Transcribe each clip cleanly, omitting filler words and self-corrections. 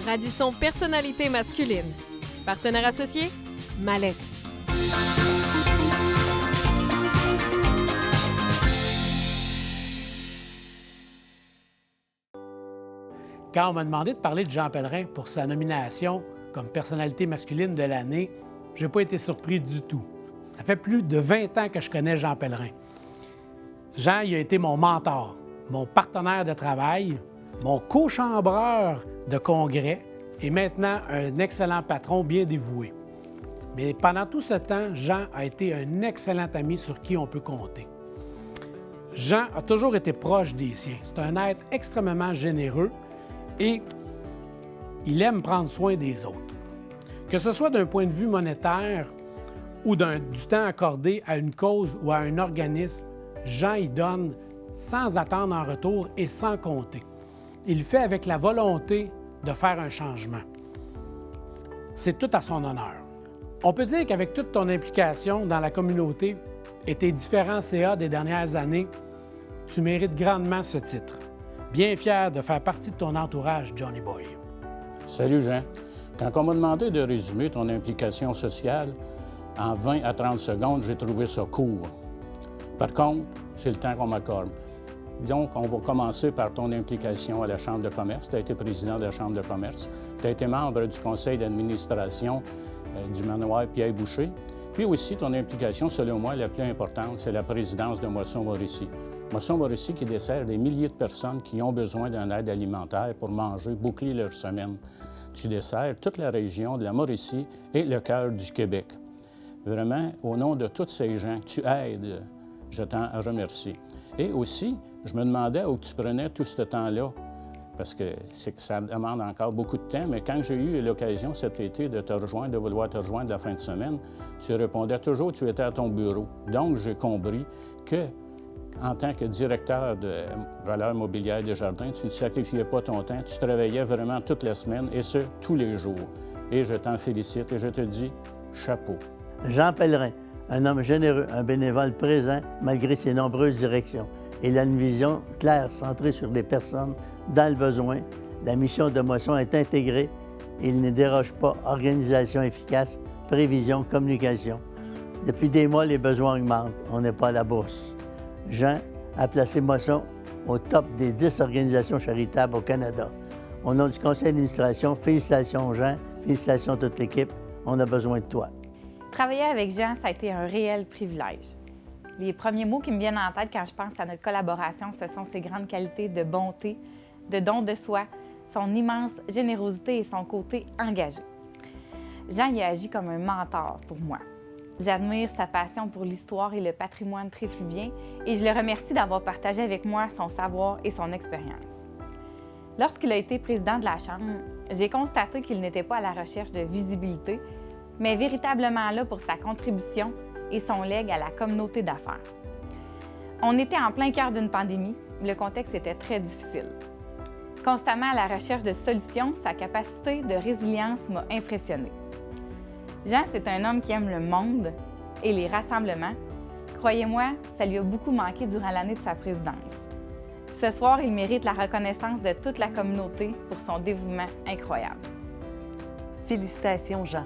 Radisson Personnalité masculine. Partenaire associé, Mallette. Quand on m'a demandé de parler de Jean Pellerin pour sa nomination comme personnalité masculine de l'année, je n'ai pas été surpris du tout. Ça fait plus de 20 ans que je connais Jean Pellerin. Jean, il a été mon mentor, mon partenaire de travail, mon co-chambreur de congrès et maintenant un excellent patron bien dévoué. Mais pendant tout ce temps, Jean a été un excellent ami sur qui on peut compter. Jean a toujours été proche des siens. C'est un être extrêmement généreux et il aime prendre soin des autres. Que ce soit d'un point de vue monétaire ou du temps accordé à une cause ou à un organisme, Jean y donne sans attendre en retour et sans compter. Il le fait avec la volonté de faire un changement. C'est tout à son honneur. On peut dire qu'avec toute ton implication dans la communauté et tes différents CA des dernières années, tu mérites grandement ce titre. Bien fier de faire partie de ton entourage, Johnny Boy. Salut Jean. Quand on m'a demandé de résumer ton implication sociale en 20 à 30 secondes, j'ai trouvé ça court. Par contre, c'est le temps qu'on m'accorde. Donc, on va commencer par ton implication à la Chambre de commerce. Tu as été président de la Chambre de commerce. Tu as été membre du conseil d'administration du manoir Pierre-Boucher. Puis aussi, ton implication, selon moi, la plus importante, c'est la présidence de Moisson-Mauricie. Moisson-Mauricie qui dessert des milliers de personnes qui ont besoin d'une aide alimentaire pour manger, boucler leur semaine. Tu desserres toute la région de la Mauricie et le cœur du Québec. Vraiment, au nom de tous ces gens que tu aides, je t'en remercie. Et aussi, je me demandais où tu prenais tout ce temps-là, parce que ça demande encore beaucoup de temps, mais quand j'ai eu l'occasion cet été de te rejoindre, de vouloir te rejoindre la fin de semaine, tu répondais toujours, tu étais à ton bureau. Donc, j'ai compris que, en tant que directeur de valeur mobilière des jardins, tu ne sacrifiais pas ton temps, tu travaillais vraiment toute la semaine, et ce, tous les jours. Et je t'en félicite et je te dis chapeau. Jean Pellerin, un homme généreux, un bénévole présent malgré ses nombreuses directions. Il a une vision claire, centrée sur les personnes dans le besoin. La mission de Moisson est intégrée et il ne déroge pas. Organisation efficace, prévision, communication. Depuis des mois, les besoins augmentent. On n'est pas à la bourse. Jean a placé Moisson au top des 10 organisations charitables au Canada. Au nom du conseil d'administration, félicitations Jean, félicitations à toute l'équipe. On a besoin de toi. Travailler avec Jean, ça a été un réel privilège. Les premiers mots qui me viennent en tête quand je pense à notre collaboration, ce sont ses grandes qualités de bonté, de don de soi, son immense générosité et son côté engagé. Jean y a agi comme un mentor pour moi. J'admire sa passion pour l'histoire et le patrimoine tréfluvien et je le remercie d'avoir partagé avec moi son savoir et son expérience. Lorsqu'il a été président de la Chambre, j'ai constaté qu'il n'était pas à la recherche de visibilité, mais véritablement là pour sa contribution et son legs à la communauté d'affaires. On était en plein cœur d'une pandémie, le contexte était très difficile. Constamment à la recherche de solutions, sa capacité de résilience m'a impressionnée. Jean, c'est un homme qui aime le monde et les rassemblements. Croyez-moi, ça lui a beaucoup manqué durant l'année de sa présidence. Ce soir, il mérite la reconnaissance de toute la communauté pour son dévouement incroyable. Félicitations, Jean.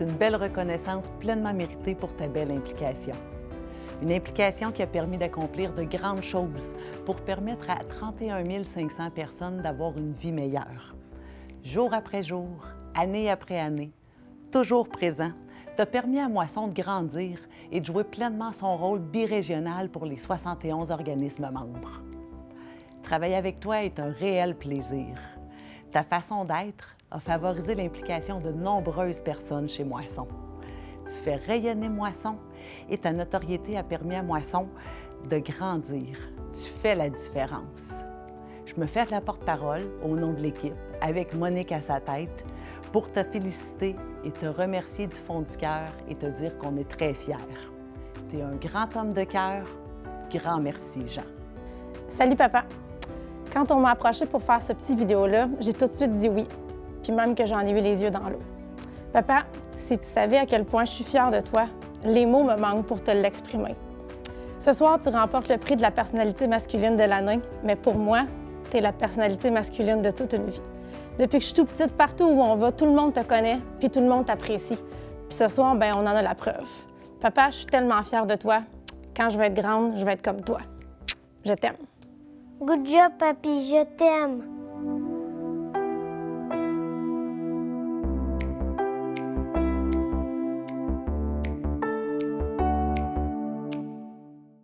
C'est une belle reconnaissance pleinement méritée pour ta belle implication. Une implication qui a permis d'accomplir de grandes choses pour permettre à 31 500 personnes d'avoir une vie meilleure. Jour après jour, année après année, toujours présent, t'as permis à Moisson de grandir et de jouer pleinement son rôle birégional pour les 71 organismes membres. Travailler avec toi est un réel plaisir. Ta façon d'être a favorisé l'implication de nombreuses personnes chez Moisson. Tu fais rayonner Moisson et ta notoriété a permis à Moisson de grandir. Tu fais la différence. Je me fais la porte-parole au nom de l'équipe, avec Monique à sa tête, pour te féliciter et te remercier du fond du cœur et te dire qu'on est très fiers. Tu es un grand homme de cœur. Grand merci, Jean. Salut, papa. Quand on m'a approché pour faire ce petit vidéo-là, j'ai tout de suite dit oui, puis même que j'en ai eu les yeux dans l'eau. Papa, si tu savais à quel point je suis fière de toi, les mots me manquent pour te l'exprimer. Ce soir, tu remportes le prix de la personnalité masculine de l'année, mais pour moi, tu es la personnalité masculine de toute une vie. Depuis que je suis tout petite, partout où on va, tout le monde te connaît, puis tout le monde t'apprécie. Puis ce soir, ben on en a la preuve. Papa, je suis tellement fière de toi. Quand je vais être grande, je vais être comme toi. Je t'aime. Good job, papy, je t'aime.